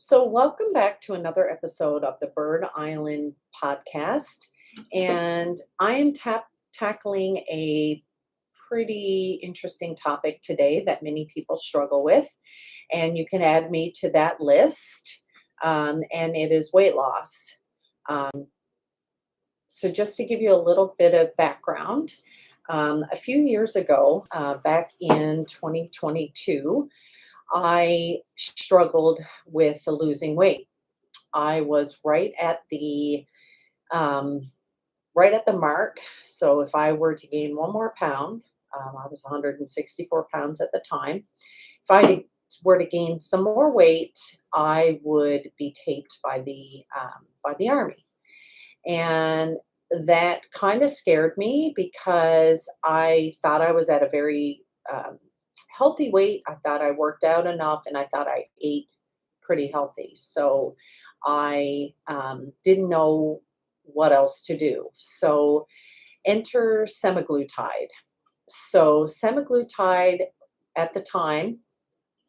So, welcome back to another episode of the Bird Island podcast. And I am tackling a pretty interesting topic today that many people struggle with. And you can add me to that list. And it is weight loss. Um, so, just to give you a little bit of background, a few years ago, back in 2022, I struggled with losing weight. I was um, right at the mark. So if I were to gain one more pound, I was 164 pounds at the time. If were to gain some more weight, I would be taped by the army, and that kind of scared me because I thought I was at a very healthy weight. I thought I worked out enough, and I thought I ate pretty healthy. So I didn't know what else to do. So enter semaglutide. So semaglutide at the time,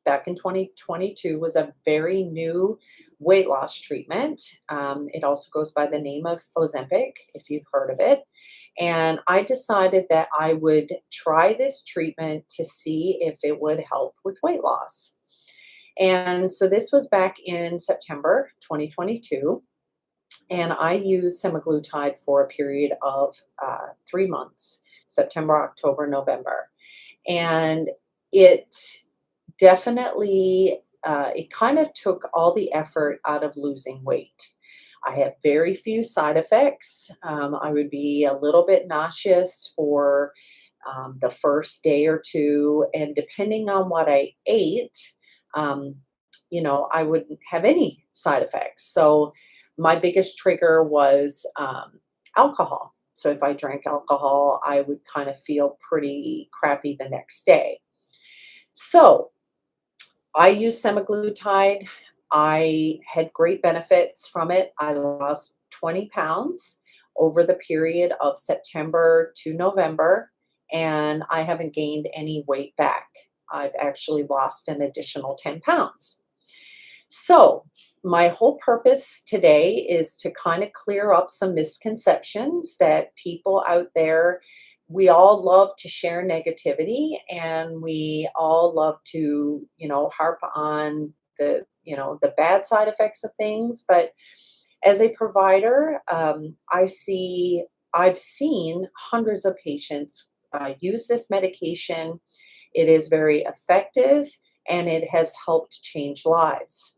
back in 2022, was a very new weight loss treatment. It also goes by the name of Ozempic, if you've heard of it. And I decided that I would try this treatment to see if it would help with weight loss. And so this was back in September 2022. And I used semaglutide for a period of 3 months: September, October, November. And it definitely, it kind of took all the effort out of losing weight. I had very few side effects. I would be a little bit nauseous for the first day or two, and depending on what I ate, um, I wouldn't have any side effects. So my biggest trigger was alcohol. So if I drank alcohol, I would kind of feel pretty crappy the next day. So I use semaglutide. I had great benefits from it. I lost 20 pounds over the period of September to November, and I haven't gained any weight back. I've actually lost an additional 10 pounds. So, my whole purpose today is to kind of clear up some misconceptions that people out there, we all love to share negativity, and we all love to, harp on the bad side effects of things. But as a provider, I've seen hundreds of patients use this medication. It is very effective, and it has helped change lives.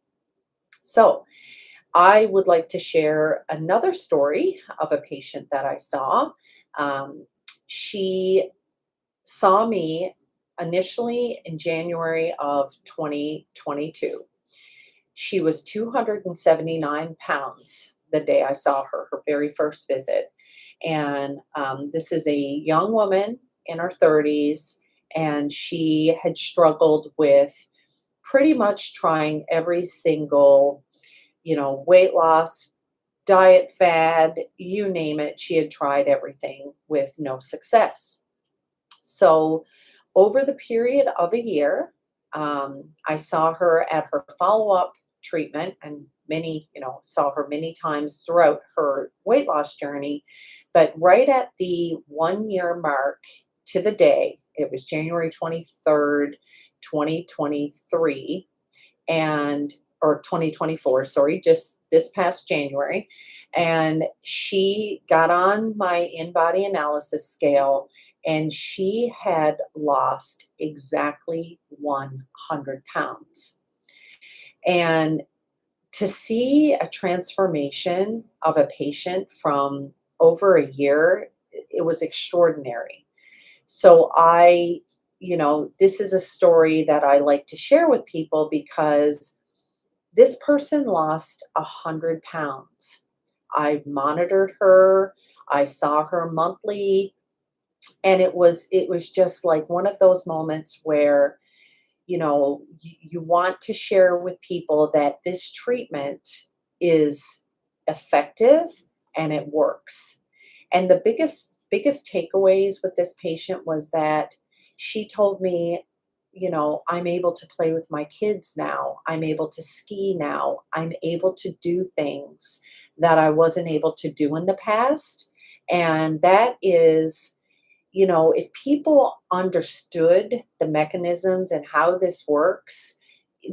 So, I would like to share another story of a patient that I saw. She saw me initially in January of 2022. She was 279 pounds the day I saw her, her very first visit. And this is a young woman in her 30s, and she had struggled with pretty much trying every single, weight loss, diet fad, you name it. She had tried everything with no success. So, over the period of a year, I saw her at her follow up treatment, and saw her many times throughout her weight loss journey. But right at the 1 year mark to the day, it was January 23rd, 2023, and or 2024, sorry, just this past January. And she got on my in body analysis scale, and she had lost exactly 100 pounds. And to see a transformation of a patient from over a year, it was extraordinary. So this is a story that I like to share with people because this person lost 100 pounds. I monitored her. I saw her monthly, and it was just like one of those moments where you want to share with people that this treatment is effective and it works. And the biggest takeaways with this patient was that she told me, I'm able to play with my kids now. I'm able to ski now. I'm able to do things that I wasn't able to do in the past. And that is, if people understood the mechanisms and how this works,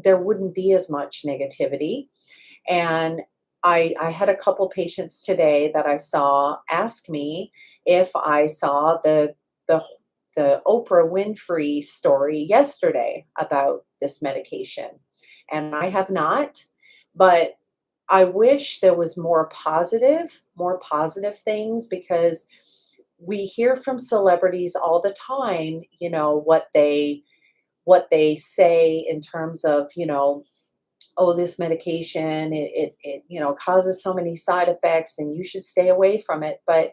there wouldn't be as much negativity. And I had a couple patients today that I saw ask me if I saw the the Oprah Winfrey story yesterday about this medication. And I have not, but I wish there was more positive things, because we hear from celebrities all the time, what they say in terms of, oh, this medication, it causes so many side effects and you should stay away from it. But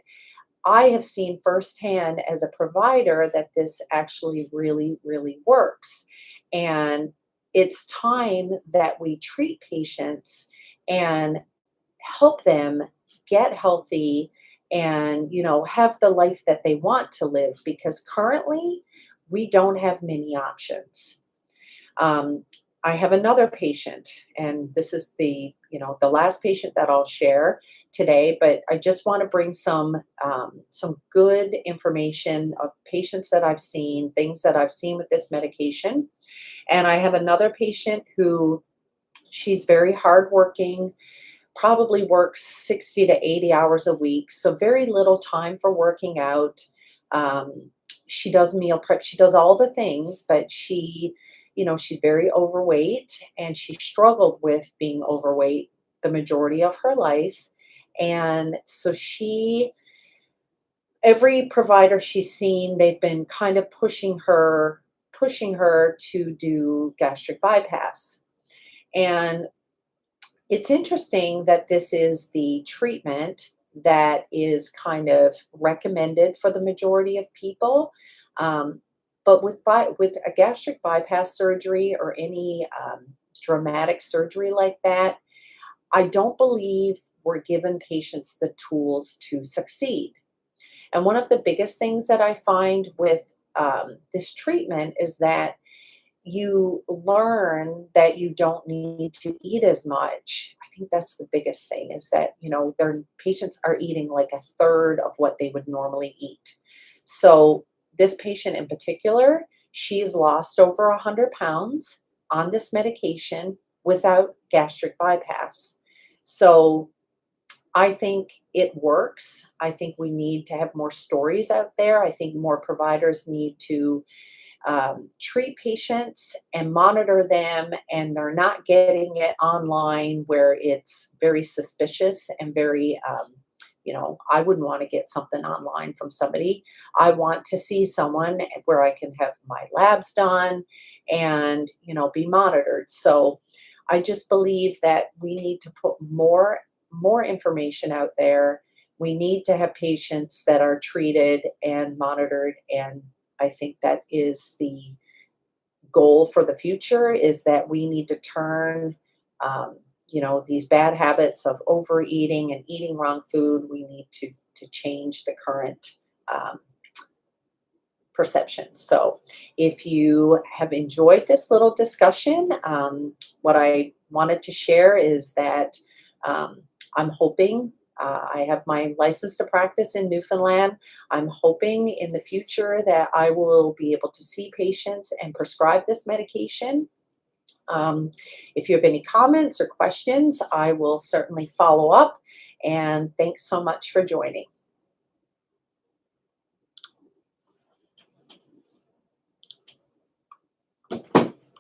I have seen firsthand as a provider that this actually really, really works. And it's time that we treat patients and help them get healthy and, have the life that they want to live, because currently we don't have many options. Um, I have another patient, and this is the last patient that I'll share today. But I just want to bring some good information of patients that I've seen, things that I've seen with this medication. And I have another patient who, she's very hardworking, probably works 60 to 80 hours a week, so very little time for working out. Um, she does meal prep, she does all the things, but she's very overweight, and she struggled with being overweight the majority of her life. And so every provider she's seen, they've been kind of pushing her to do gastric bypass. And it's interesting that this is the treatment that is kind of recommended for the majority of people. Um, but with a gastric bypass surgery or any dramatic surgery like that, I don't believe we're given patients the tools to succeed. And one of the biggest things that I find with this treatment is that you learn that you don't need to eat as much. I think that's the biggest thing, is that, their patients are eating like a third of what they would normally eat. So this patient in particular, she's lost over 100 pounds on this medication without gastric bypass. So I think it works. I think we need to have more stories out there. I think more providers need to treat patients and monitor them, and they're not getting it online where it's very suspicious and very, I wouldn't want to get something online from somebody. I want to see someone where I can have my labs done and, be monitored. So I just believe that we need to put more information out there. We need to have patients that are treated and monitored. And I think that is the goal for the future, is that we need to turn, these bad habits of overeating and eating wrong food. We need to change the current um, perception. So if you have enjoyed this little discussion, what I wanted to share is that um, I'm hoping, I have my license to practice in Newfoundland. I'm hoping in the future that I will be able to see patients and prescribe this medication. Um, if you have any comments or questions, I will certainly follow up. And thanks so much for joining.